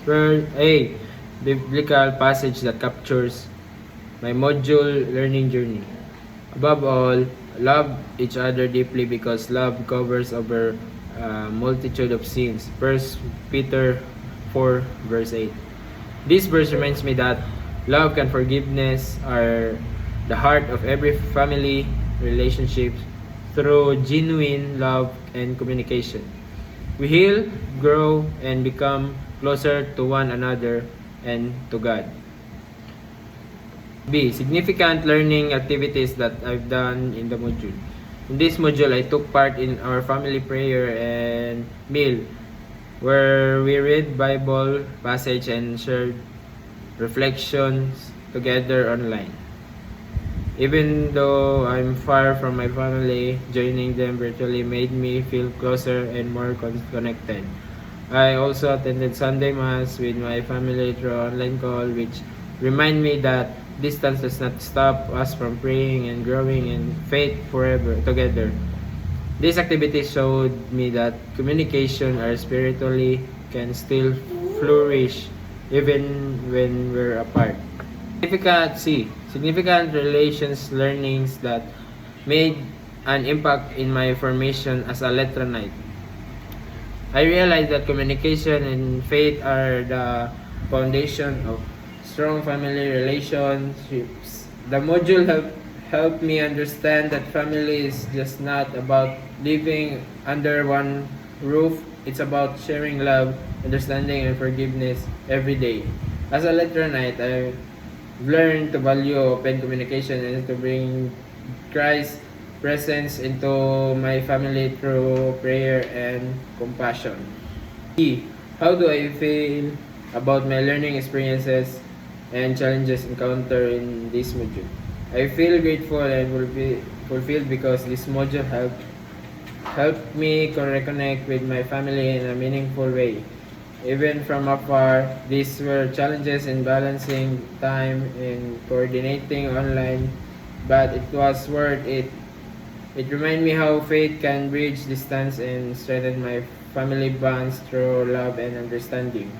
where a biblical passage that captures my module learning journey. Above all, love each other deeply because love covers over a multitude of sins. First Peter 4 verse 8. This verse reminds me that love and forgiveness are the heart of every family relationship through genuine love and communication. We heal, grow, and become closer to one another and to God. B. Significant learning activities that I've done in the module. In this module, I took part in our family prayer and meal where we read Bible passage and shared reflections together online. Even though I'm far from my family, joining them virtually made me feel closer and more connected. I also attended Sunday Mass with my family through online call, which remind me that distance does not stop us from praying and growing in faith forever together. This activity showed me that communication or spiritually can still flourish even when we're apart. Significant relations learnings that made an impact in my formation as a Letronite. I realized that communication and faith are the foundation of strong family relationships. The module helped me understand that family is just not about living under one roof. It's about sharing love, understanding, and forgiveness every day. As a Letronite, I learned to value open communication and to bring Christ's presence into my family through prayer and compassion. E. How do I feel about my learning experiences and challenges encountered in this module? I feel grateful and will be fulfilled because this module helped me reconnect with my family in a meaningful way. Even from afar, these were challenges in balancing time and coordinating online, but it was worth it. It reminded me how faith can bridge distance and strengthen my family bonds through love and understanding.